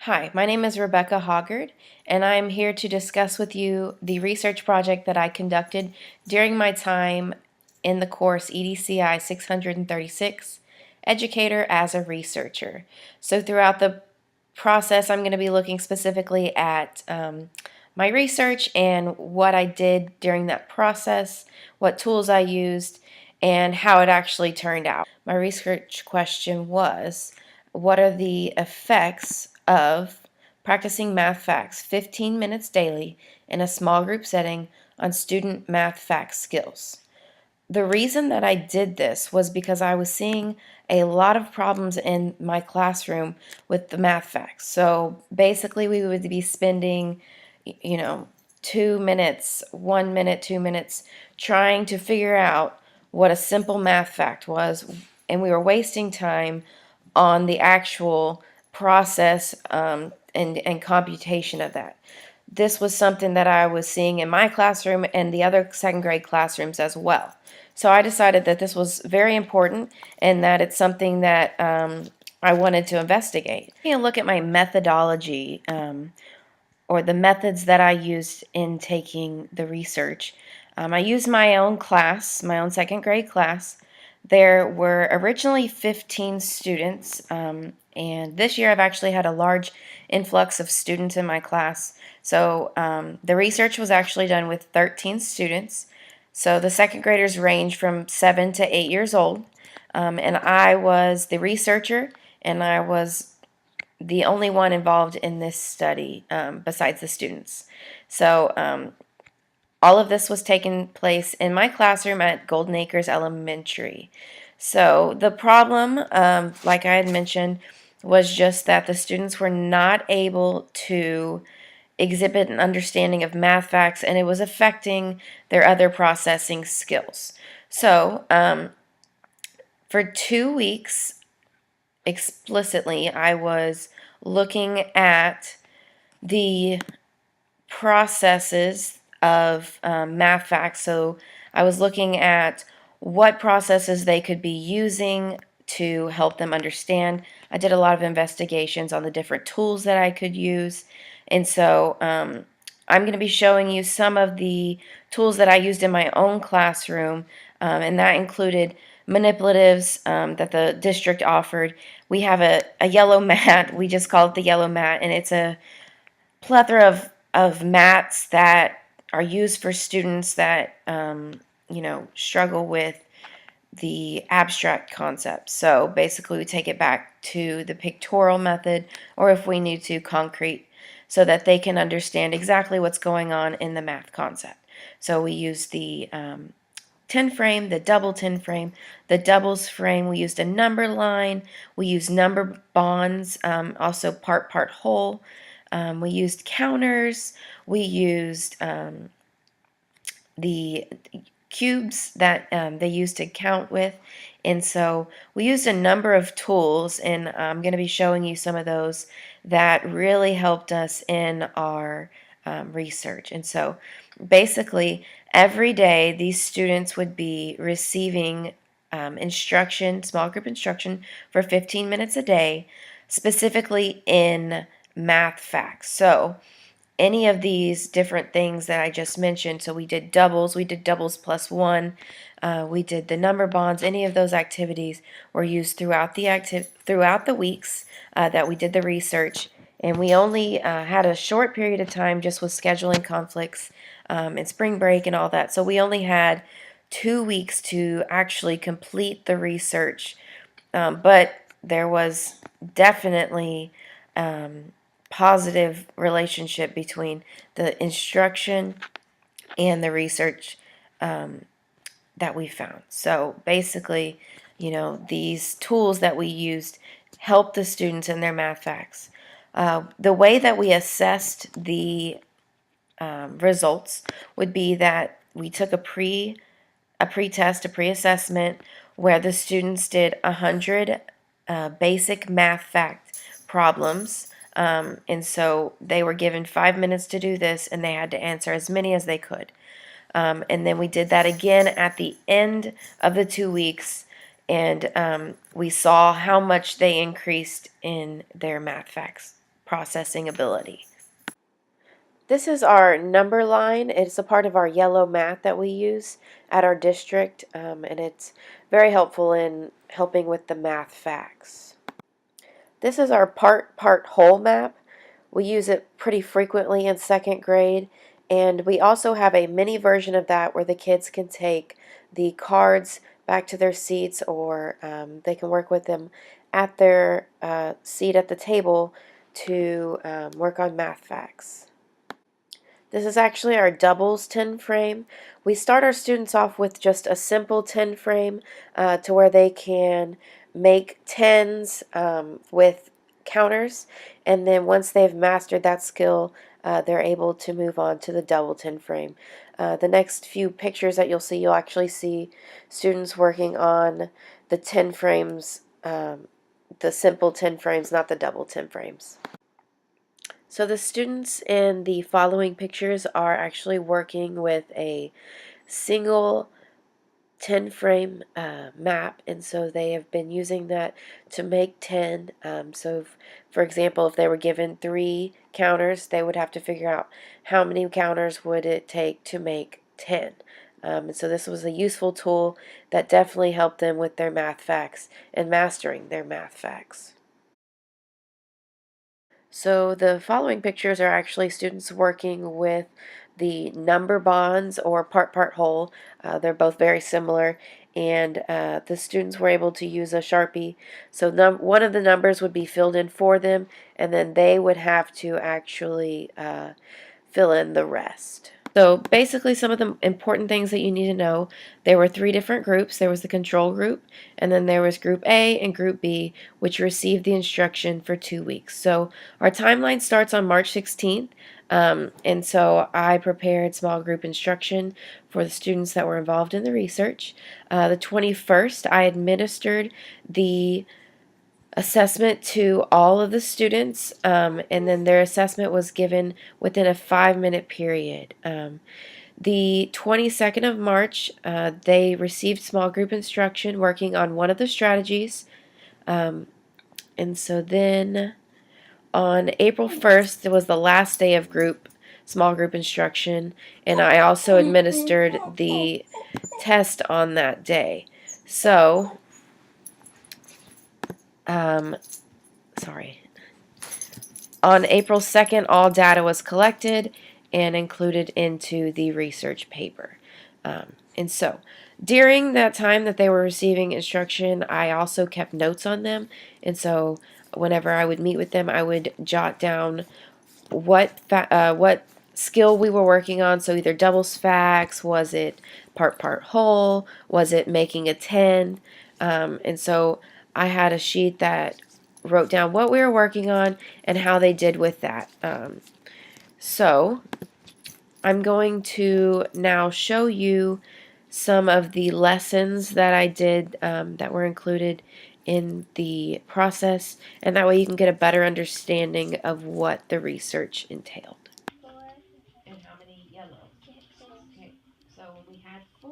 Hi, my name is Rebecca Hoggard, and I am here to discuss with you the research project that I conducted during my time in the course EDCI 636, Educator as a Researcher. So throughout the process, I'm going to be looking specifically at my research and what I did during that process, what tools I used, and how it actually turned out. My research question was, what are the effects of practicing math facts 15 minutes daily in a small group setting on student math facts skills? The reason that I did this was because I was seeing a lot of problems in my classroom with the math facts. So basically, we would be spending, 2 minutes, 1 minute, 2 minutes trying to figure out what a simple math fact was, and we were wasting time on the actual process and computation of that. This was something that I was seeing in my classroom and the other second grade classrooms as well. So I decided that this was very important and that it's something that I wanted to investigate. Taking a look at my methodology or the methods that I used in taking the research. I used my own class, my own second grade class. There were originally 15 students, and this year I've actually had a large influx of students in my class. So the research was actually done with 13 students. So the second graders range from 7 to 8 years old, and I was the researcher, and I was the only one involved in this study besides the students. So all of this was taking place in my classroom at Golden Acres Elementary. So the problem, like I had mentioned, was just that the students were not able to exhibit an understanding of math facts, and it was affecting their other processing skills. So for 2 weeks, explicitly, I was looking at the processes of math facts. So I was looking at what processes they could be using to help them understand. I did a lot of investigations on the different tools that I could use. And so I'm going to be showing you some of the tools that I used in my own classroom, and that included manipulatives that the district offered. We have a yellow mat. We just call it the yellow mat, and it's a plethora of mats that are used for students that struggle with the abstract concepts. So basically we take it back to the pictorial method, or if we need to, concrete, so that they can understand exactly what's going on in the math concept. So we use the 10 frame, the double 10 frame, the doubles frame. We used a number line. We used number bonds, also part whole. We used counters. We used the cubes that they used to count with. And so we used a number of tools, and I'm going to be showing you some of those that really helped us in our research. And so basically, every day these students would be receiving instruction, small group instruction, for 15 minutes a day, specifically in math facts. So any of these different things that I just mentioned. So we did doubles plus one, we did the number bonds. Any of those activities were used throughout the weeks that we did the research, and we only had a short period of time just with scheduling conflicts and spring break and all that. So we only had 2 weeks to actually complete the research, but there was definitely positive relationship between the instruction and the research that we found. So basically, these tools that we used helped the students in their math facts. The way that we assessed the results would be that we took a pre-test, a pre-assessment, where the students did 100 basic math fact problems. And so they were given 5 minutes to do this, and they had to answer as many as they could. And then we did that again at the end of the 2 weeks, and we saw how much they increased in their math facts. processing ability. This is our number line. It's a part of our yellow mat that we use at our district, and it's very helpful in helping with the math facts. This is our part whole map. We use it pretty frequently in second grade, and we also have a mini version of that where the kids can take the cards back to their seats, or they can work with them at their seat at the table to work on math facts. This is actually our doubles 10 frame. We start our students off with just a simple 10 frame to where they can make tens with counters, and then once they've mastered that skill, they're able to move on to the double 10 frame. The next few pictures that you'll actually see students working on the 10 frames, the simple 10 frames, not the double 10 frames. So the students in the following pictures are actually working with a single 10 frame map, and so they have been using that to make 10. For example, if they were given 3 counters, they would have to figure out how many counters would it take to make 10. And so this was a useful tool that definitely helped them with their math facts and mastering their math facts. So the following pictures are actually students working with the number bonds or part whole. They're both very similar, and the students were able to use a Sharpie. So one of the numbers would be filled in for them, and then they would have to actually fill in the rest. So basically some of the important things that you need to know, there were 3 different groups. There was the control group, and then there was group A and group B, which received the instruction for 2 weeks. So our timeline starts on March 16th, and so I prepared small group instruction for the students that were involved in the research. The 21st, I administered the assessment to all of the students, and then their assessment was given within a 5-minute period. The 22nd of March, they received small group instruction working on one of the strategies, and so then on April 1st, it was the last day of small group instruction, and I also administered the test on that day. So, sorry. On April 2nd, all data was collected and included into the research paper. And so, during that time that they were receiving instruction, I also kept notes on them. And so, whenever I would meet with them, I would jot down what skill we were working on. So either doubles facts, was it part whole, was it making a 10, and so I had a sheet that wrote down what we were working on and how they did with that. So I'm going to now show you some of the lessons that I did that were included in the process, and that way you can get a better understanding of what the research entailed. And how many yellow? Okay, so when we had 4,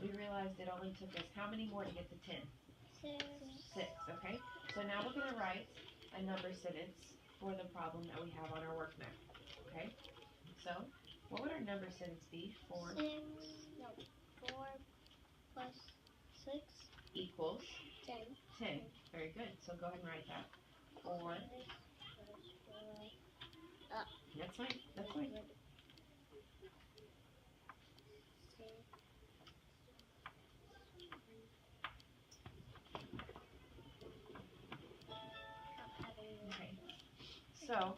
we realized it only took us how many more to get to 10? 6, okay? So now we're going to write a number sentence for the problem that we have on our work map, okay? So, what would our number sentence be for 4 plus 6 equals 10. 10. Very good. So go ahead and write that. 4. That's fine. That's fine. Okay. So,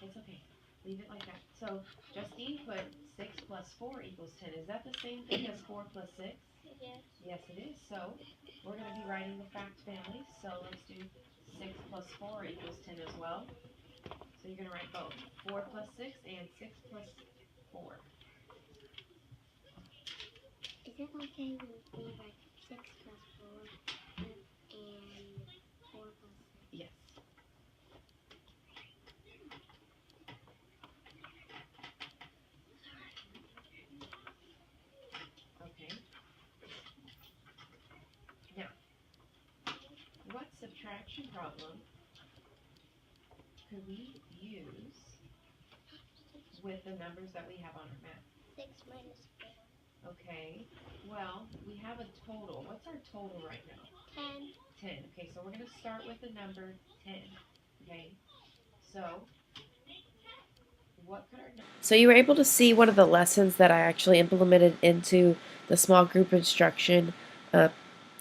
it's okay. Leave it like that. So, Justine put 6 plus 4 equals 10. Is that the same thing as 4 plus 6? Yes. Yes, it is. So, we're going to be writing the fact family. So, let's do 6 plus 4 equals 10 as well. So, you're going to write both 4 plus 6 and 6 plus 4. Is it okay when we write 6 plus 4 and 4 plus 6? Yes. Okay. Now, what subtraction problem we use with the numbers that we have on our map? 6 minus 4. Okay, well, we have a total. What's our total right now? 10. 10. Okay, so we're going to start with the number 10. Okay, so what could our So you were able to see one of the lessons that I actually implemented into the small group instruction. Uh,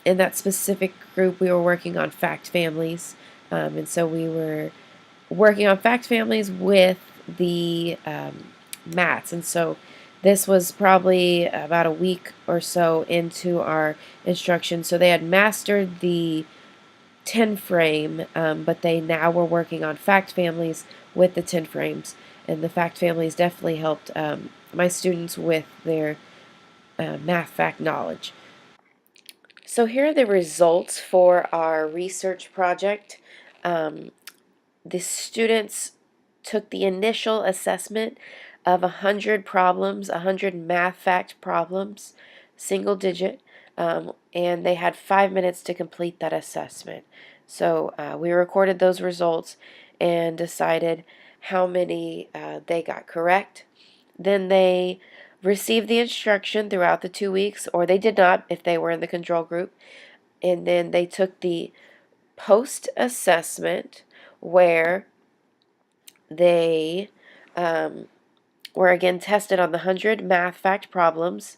in that specific group, we were working on fact families, and so we were working on fact families with the mats. And so this was probably about a week or so into our instruction. So they had mastered the 10 frame, but they now were working on fact families with the 10 frames. And the fact families definitely helped my students with their math fact knowledge. So here are the results for our research project. The students took the initial assessment of 100 problems, 100 math fact problems, single digit, and they had 5 minutes to complete that assessment. So we recorded those results and decided how many they got correct. Then they received the instruction throughout the 2 weeks, or they did not if they were in the control group. And then they took the post assessment where they were again tested on the 100 math fact problems,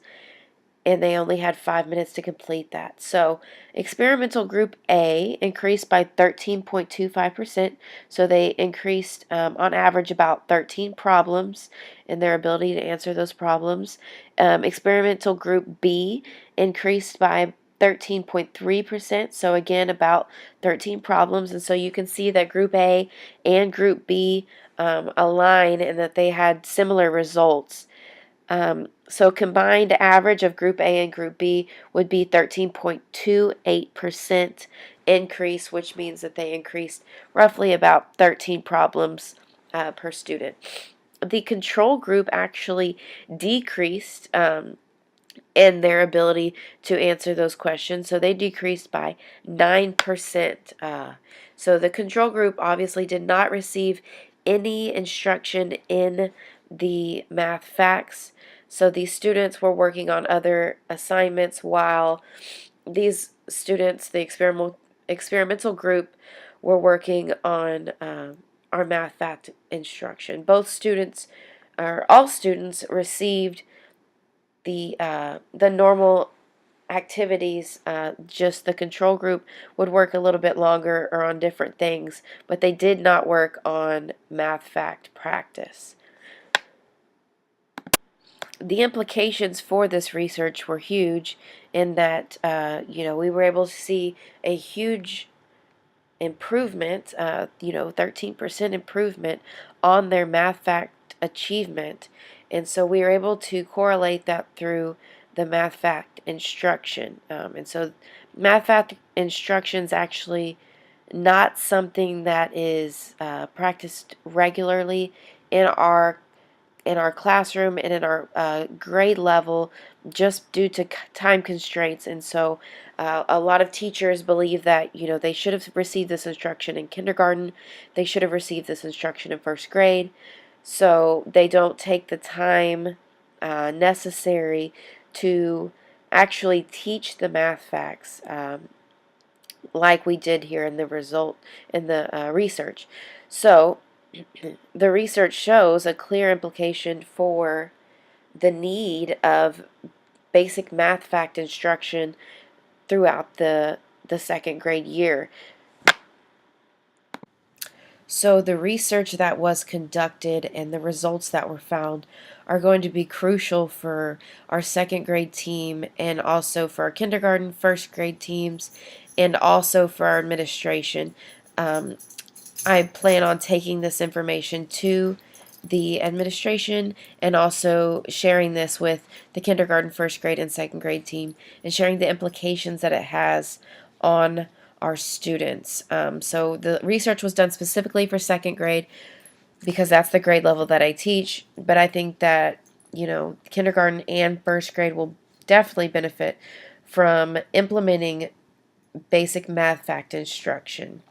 and they only had 5 minutes to complete that. So experimental group A increased by 13.25%. So they increased on average about 13 problems in their ability to answer those problems. Experimental group B increased by 13.3%. So again, about 13 problems. And so you can see that group A and group B align and that they had similar results. So combined average of group A and group B would be 13.28% increase, which means that they increased roughly about 13 problems per student. The control group actually decreased in their ability to answer those questions, so they decreased by 9%. So the control group obviously did not receive any instruction in the math facts. So these students were working on other assignments while these students, the experimental group, were working on our math fact instruction. Both students, or all students, received the normal activities. Just the control group would work a little bit longer or on different things, but they did not work on math fact practice. The implications for this research were huge in that we were able to see a huge improvement, 13% improvement on their math fact achievement. And so we were able to correlate that through the math fact instruction. And so math fact instruction is actually not something that is practiced regularly in our classroom and in our grade level, just due to time constraints. And so a lot of teachers believe that they should have received this instruction in kindergarten, they should have received this instruction in first grade, so they don't take the time necessary to actually teach the math facts like we did here in the research. So the research shows a clear implication for the need of basic math fact instruction throughout the second grade year. So the research that was conducted and the results that were found are going to be crucial for our second grade team, and also for our kindergarten, first grade teams, and also for our administration. I plan on taking this information to the administration and also sharing this with the kindergarten, first grade, and second grade team, and sharing the implications that it has on our students. So the research was done specifically for second grade because that's the grade level that I teach, but I think that kindergarten and first grade will definitely benefit from implementing basic math fact instruction.